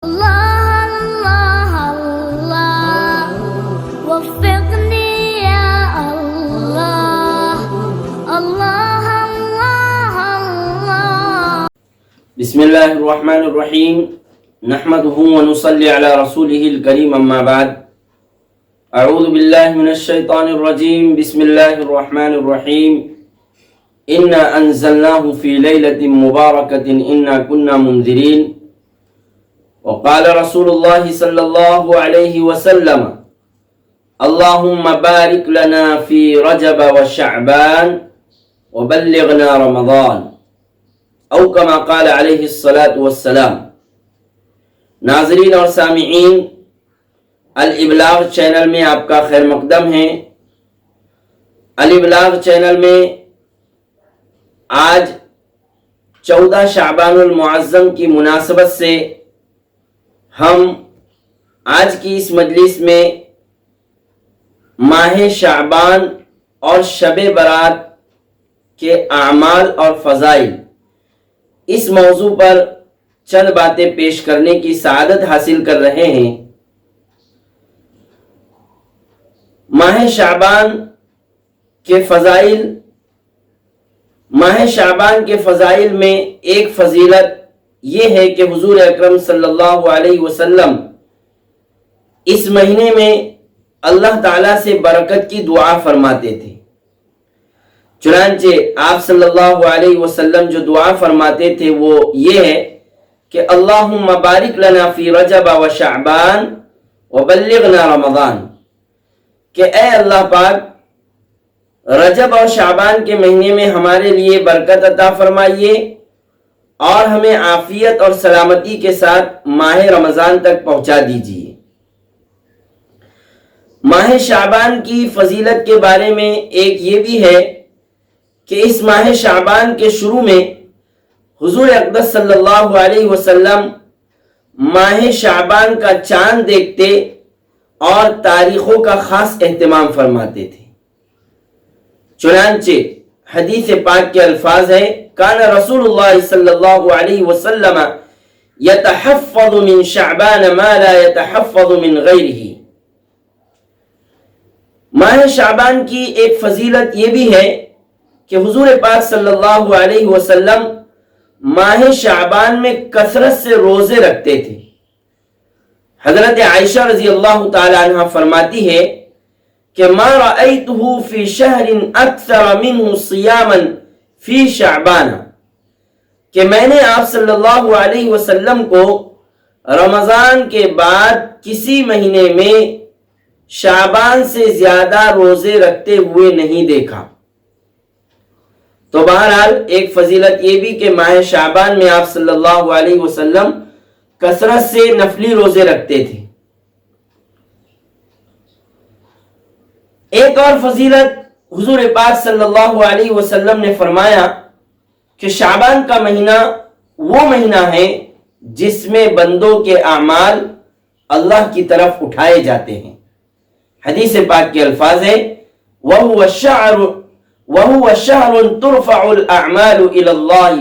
الله الله الله وفقني يا الله الله الله الله. بسم الله الرحمن الرحيم. نحمده ونصلي على رسوله الكريم. أما بعد، أعوذ بالله من الشيطان الرجيم. بسم الله الرحمن الرحيم. إنا أنزلناه في ليلة مباركة إنا كنا منذرين. وقال رسول الله صلى الله عليه وسلم: اللهم بارك لنا في رجب وشعبان وبلغنا رمضان، او کما قال علیہ الصلاۃ والسلام. ناظرین اور سامعین، الابلاغ چینل میں آپ کا خیر مقدم ہے. الابلاغ چینل میں آج 14 شعبان المعظم کی مناسبت سے ہم آج کی اس مجلس میں ماہ شعبان اور شب برات کے اعمال اور فضائل، اس موضوع پر چند باتیں پیش کرنے کی سعادت حاصل کر رہے ہیں. ماہ شعبان کے فضائل میں ایک فضیلت یہ ہے کہ حضور اکرم صلی اللہ علیہ وسلم اس مہینے میں اللہ تعالیٰ سے برکت کی دعا فرماتے تھے. چنانچہ آپ صلی اللہ علیہ وسلم جو دعا فرماتے تھے وہ یہ ہے کہ اللہم بارک لنا فی رجب و شعبان وبلغنا رمضان، کہ اے اللہ پاک رجب اور شعبان کے مہینے میں ہمارے لیے برکت عطا فرمائیے اور ہمیں عافیت اور سلامتی کے ساتھ ماہ رمضان تک پہنچا دیجیے. ماہ شعبان کی فضیلت کے بارے میں ایک یہ بھی ہے کہ اس ماہ شعبان کے شروع میں حضور اقدس صلی اللہ علیہ وسلم ماہ شعبان کا چاند دیکھتے اور تاریخوں کا خاص اہتمام فرماتے تھے. چنانچہ حدیث پاک کے الفاظ ہیں: کان رسول اللہ صلی اللہ علیہ وسلم یتحفظ من شعبان ما لا یتحفظ من غیرہ. ماہ شعبان کی ایک فضیلت یہ بھی ہے کہ حضور پاک صلی اللہ علیہ وسلم ماہ شعبان میں کثرت سے روزے رکھتے تھے. حضرت عائشہ رضی اللہ تعالی عنہ فرماتی ہے کہ ما رأیتہ فی شہر اکثر منہ صیاما فی شعبان، کہ میں نے آپ صلی اللہ علیہ وسلم کو رمضان کے بعد کسی مہینے میں شعبان سے زیادہ روزے رکھتے ہوئے نہیں دیکھا. تو بہرحال ایک فضیلت یہ بھی کہ ماہ شعبان میں آپ صلی اللہ علیہ وسلم کثرت سے نفلی روزے رکھتے تھے. ایک اور فضیلت، حضور پاک صلی اللہ علیہ وسلم نے فرمایا کہ شعبان کا مہینہ وہ مہینہ ہے جس میں بندوں کے اعمال اللہ کی طرف اٹھائے جاتے ہیں. حدیث پاک کے الفاظ ہیں: وَهُوَ شَهْرٌ تُرْفَعُ الْأَعْمَالُ إِلَى اللَّهِ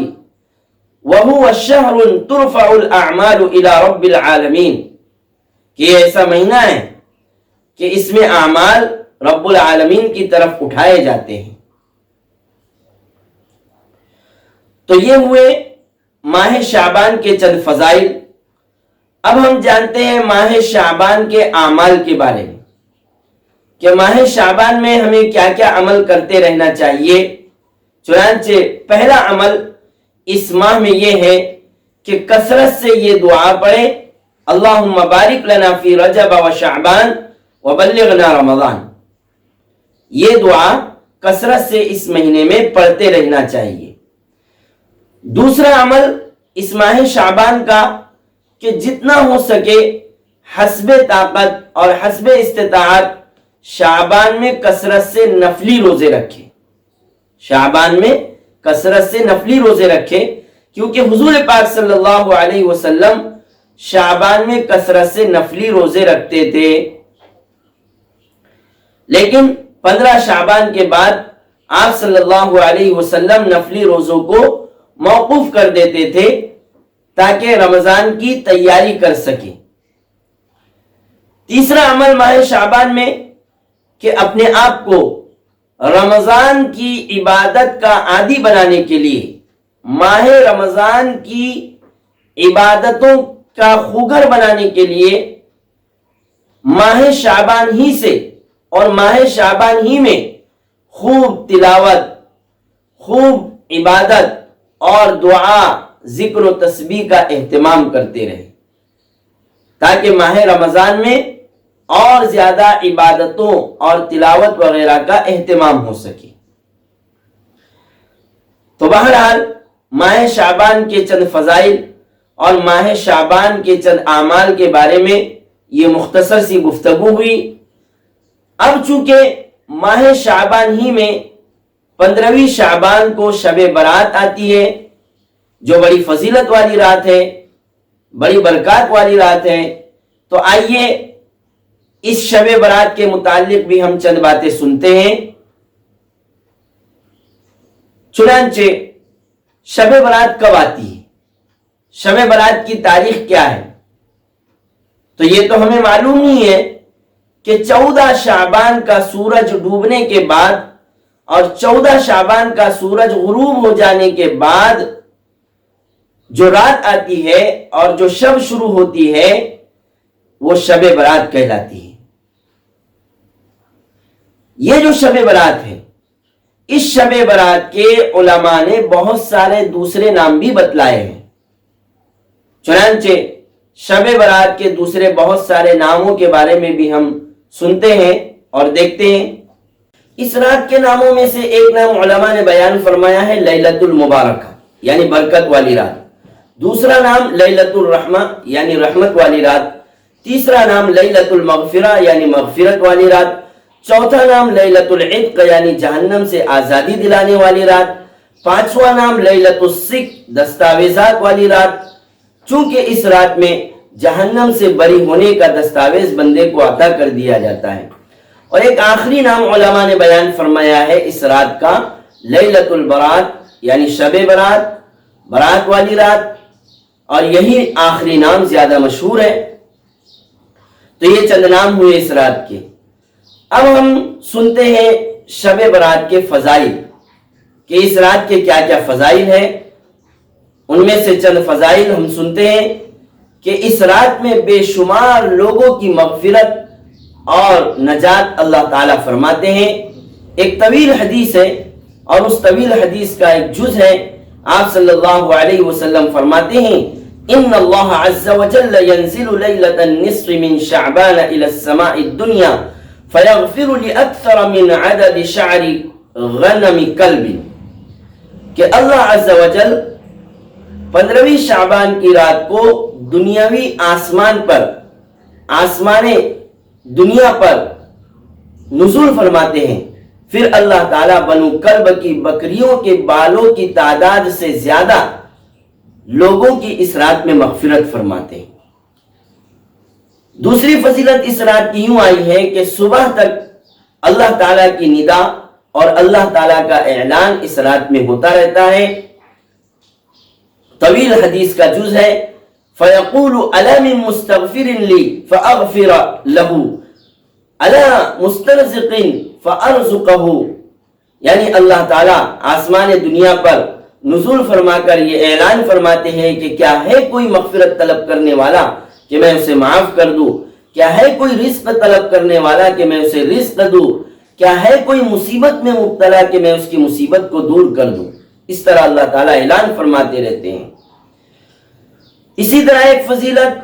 وَهُوَ شَهْرٌ تُرْفَعُ الْأَعْمَالُ إِلَى رَبِّ الْعَالَمِينَ، کہ یہ ایسا مہینہ ہے کہ اس میں اعمال رب العالمین کی طرف اٹھائے جاتے ہیں. تو یہ ہوئے ماہ شعبان کے چند فضائل. اب ہم جانتے ہیں ماہ شعبان کے اعمال کے بارے میں کہ ماہ شعبان میں ہمیں کیا کیا عمل کرتے رہنا چاہیے. چنانچہ پہلا عمل اس ماہ میں یہ ہے کہ کثرت سے یہ دعا پڑھے: اللہم بارک لنا فی رجب و شعبان وبلغنا رمضان. یہ دعا کثرت سے اس مہینے میں پڑھتے رہنا چاہیے. دوسرا عمل اس ماہ شعبان کا کہ جتنا ہو سکے حسب طاقت اور حسب استطاعت شعبان میں کثرت سے نفلی روزے رکھے. شعبان میں کثرت سے نفلی روزے رکھے کیونکہ حضور پاک صلی اللہ علیہ وسلم شعبان میں کثرت سے نفلی روزے رکھتے تھے. لیکن 15 شعبان کے بعد آپ صلی اللہ علیہ وسلم نفلی روزوں کو موقوف کر دیتے تھے تاکہ رمضان کی تیاری کر سکیں۔ تیسرا عمل ماہ شعبان میں کہ اپنے آپ کو رمضان کی عبادت کا عادی بنانے کے لیے، ماہ رمضان کی عبادتوں کا خوگر بنانے کے لیے ماہ شعبان ہی سے اور ماہ شعبان ہی میں خوب تلاوت، خوب عبادت اور دعا، ذکر و تسبیح کا اہتمام کرتے رہیں، تاکہ ماہ رمضان میں اور زیادہ عبادتوں اور تلاوت وغیرہ کا اہتمام ہو سکے۔ تو بہرحال ماہ شعبان کے چند فضائل اور ماہ شعبان کے چند اعمال کے بارے میں یہ مختصر سی گفتگو ہوئی۔ اب چونکہ ماہ شعبان ہی میں 15ویں شعبان کو شب برات آتی ہے، جو بڑی فضیلت والی رات ہے، بڑی برکات والی رات ہے، تو آئیے اس شب برات کے متعلق بھی ہم چند باتیں سنتے ہیں۔ چنانچہ شب برات کب آتی ہے، شب برات کی تاریخ کیا ہے؟ تو یہ تو ہمیں معلوم ہی ہے کہ 14 شعبان کا سورج ڈوبنے کے بعد اور 14 شعبان کا سورج غروب ہو جانے کے بعد جو رات آتی ہے اور جو شب شروع ہوتی ہے وہ شب برات کہلاتی ہے۔ یہ جو شب برات ہے، اس شب برات کے علماء نے بہت سارے دوسرے نام بھی بتلائے ہیں۔ چنانچہ شب برات کے دوسرے بہت سارے ناموں کے بارے میں بھی ہم سنتے ہیں اور دیکھتے ہیں۔ اس رات کے ناموں میں سے ایک نام علماء نے بیان فرمایا ہے لیلۃ المبارکہ، یعنی برکت والی رات۔ دوسرا نام لیلۃ الرحمہ، یعنی رحمت والی رات۔ تیسرا نام لیلۃ المغفرہ، یعنی مغفرت والی رات۔ چوتھا نام لیلۃ العتق، یعنی جہنم سے آزادی دلانے والی رات۔ پانچواں نام لیلۃ الصک، دستاویزات والی رات، چونکہ اس رات میں جہنم سے بری ہونے کا دستاویز بندے کو عطا کر دیا جاتا ہے۔ اور ایک آخری نام علماء نے بیان فرمایا ہے اس رات کا، لیلۃ البرات، یعنی شب برات، برات والی رات، اور یہی آخری نام زیادہ مشہور ہے۔ تو یہ چند نام ہوئے اس رات کے۔ اب ہم سنتے ہیں شب برات کے فضائل، کہ اس رات کے کیا کیا فضائل ہیں۔ ان میں سے چند فضائل ہم سنتے ہیں کہ اس رات میں بے شمار لوگوں کی مغفرت اور نجات اللہ تعالیٰ فرماتے ہیں۔ ایک طویل حدیث ہے اور اس طویل حدیث کا ایک جز ہے۔ آپ صلی اللہ علیہ وسلم فرماتے ہیں ان اللہ عز وجل ينزل لیلۃ النصف من شعبان الى السماء الدنیا فیغفر لأکثر من عدد شعر غنم کلب، کہ اللہ عز وجل 15ویں شعبان کی رات کو دنیاوی آسمان پر، آسمان دنیا پر نزول فرماتے ہیں، پھر اللہ تعالیٰ بنو کلب کی بکریوں کے بالوں کی تعداد سے زیادہ لوگوں کی اس رات میں مغفرت فرماتے ہیں۔ دوسری فضیلت اس رات کی یوں آئی ہے کہ صبح تک اللہ تعالیٰ کی ندا اور اللہ تعالیٰ کا اعلان اس رات میں ہوتا رہتا ہے۔ طویل حدیث کا جز ہے فَيَقُولُ أَلَا مِن مُسْتَغْفِرٍ لِّي فَأَغْفِرَ لَهُ أَلَا مُسْتَرْزِقٍ فَأَرْزُقَهُ، یعنی اللہ تعالیٰ آسمان دنیا پر نزول فرما کر یہ اعلان فرماتے ہیں کہ کیا ہے کوئی مغفرت طلب کرنے والا کہ میں اسے معاف کر دوں، کیا ہے کوئی رزق طلب کرنے والا کہ میں اسے رزق دوں، کیا ہے کوئی مصیبت میں مبتلا کہ میں اس کی مصیبت کو دور کر دوں۔ اس طرح اللہ تعالیٰ اعلان فرماتے رہتے ہیں۔ اسی طرح ایک فضیلت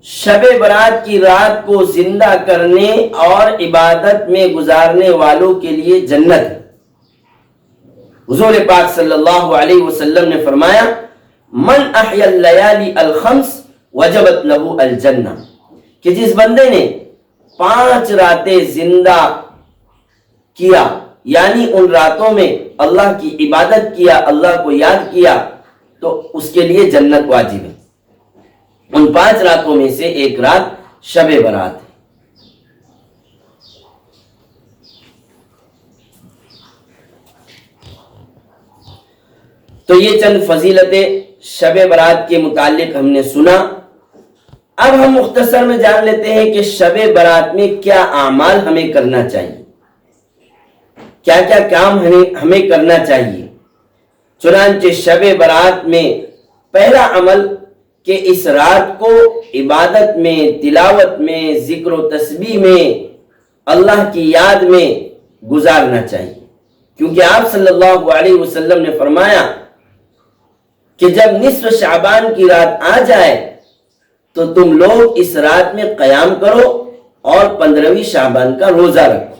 شب برات کی رات کو زندہ کرنے اور عبادت میں گزارنے والوں کے لیے جنت ہے۔ حضور پاک صلی اللہ علیہ وسلم نے فرمایا من احیا اللیالی الخمس وجبت له الجنہ، کہ جس بندے نے 5 راتیں زندہ کیا، یعنی ان راتوں میں اللہ کی عبادت کیا، اللہ کو یاد کیا، تو اس کے لیے جنت واجب ہے۔ ان 5 راتوں میں سے ایک رات شب برات ہے۔ تو یہ چند فضیلتیں شب برات کے متعلق ہم نے سنا۔ اب ہم مختصر میں جان لیتے ہیں کہ شب برات میں کیا اعمال ہمیں کرنا چاہیے، کیا کیا کام ہمیں کرنا چاہیے۔ چنانچہ شب برات میں پہلا عمل کہ اس رات کو عبادت میں، تلاوت میں، ذکر و تسبیح میں، اللہ کی یاد میں گزارنا چاہیے، کیونکہ آپ صلی اللہ علیہ وسلم نے فرمایا کہ جب نصف شعبان کی رات آ جائے تو تم لوگ اس رات میں قیام کرو اور 15ویں شعبان کا روزہ رکھو۔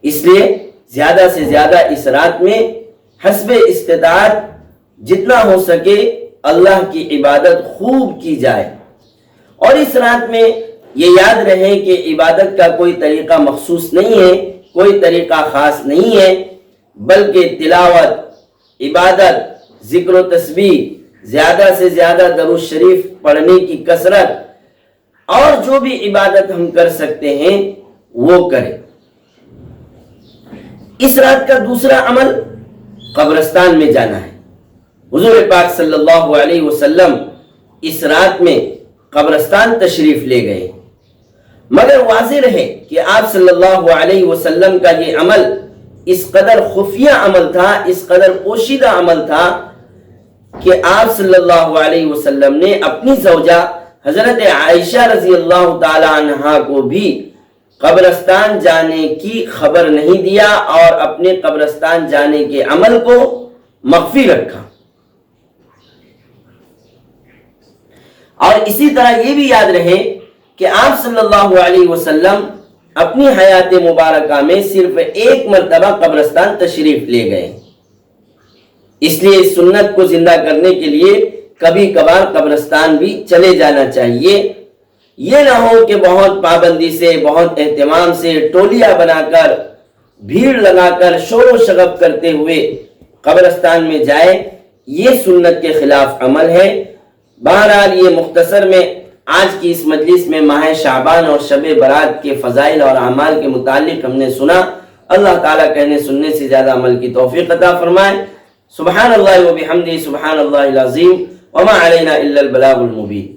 اس لیے زیادہ سے زیادہ اس رات میں حسب استطاعت جتنا ہو سکے اللہ کی عبادت خوب کی جائے، اور اس رات میں یہ یاد رہے کہ عبادت کا کوئی طریقہ مخصوص نہیں ہے، کوئی طریقہ خاص نہیں ہے، بلکہ تلاوت، عبادت، ذکر و تسبیح، زیادہ سے زیادہ درود شریف پڑھنے کی کثرت، اور جو بھی عبادت ہم کر سکتے ہیں وہ کریں۔ اس رات کا دوسرا عمل قبرستان میں جانا ہے۔ حضور پاک صلی اللہ علیہ وسلم اس رات میں قبرستان تشریف لے گئے، مگر واضح رہے کہ آپ صلی اللہ علیہ وسلم کا یہ عمل اس قدر خفیہ عمل تھا، اس قدر پوشیدہ عمل تھا کہ آپ صلی اللہ علیہ وسلم نے اپنی زوجہ حضرت عائشہ رضی اللہ تعالی عنہا کو بھی قبرستان جانے کی خبر نہیں دیا اور اپنے قبرستان جانے کے عمل کو مخفی رکھا۔ اور اسی طرح یہ بھی یاد رہے کہ آپ صلی اللہ علیہ وسلم اپنی حیات مبارکہ میں صرف ایک مرتبہ قبرستان تشریف لے گئے، اس لیے اس سنت کو زندہ کرنے کے لیے کبھی کبھار قبرستان بھی چلے جانا چاہیے۔ یہ نہ ہو کہ بہت پابندی سے، بہت اہتمام سے ٹولیاں بنا کر، بھیڑ لگا کر، شور و شغب کرتے ہوئے قبرستان میں جائے، یہ سنت کے خلاف عمل ہے۔ بہرحال یہ مختصر میں آج کی اس مجلس میں ماہ شعبان اور شب برات کے فضائل اور اعمال کے متعلق ہم نے سنا۔ اللہ تعالیٰ کہنے سننے سے زیادہ عمل کی توفیق عطا فرمائے۔ سبحان اللہ و بحمدہ، سبحان اللہ العظیم، وما علینا الا البلاغ المبین۔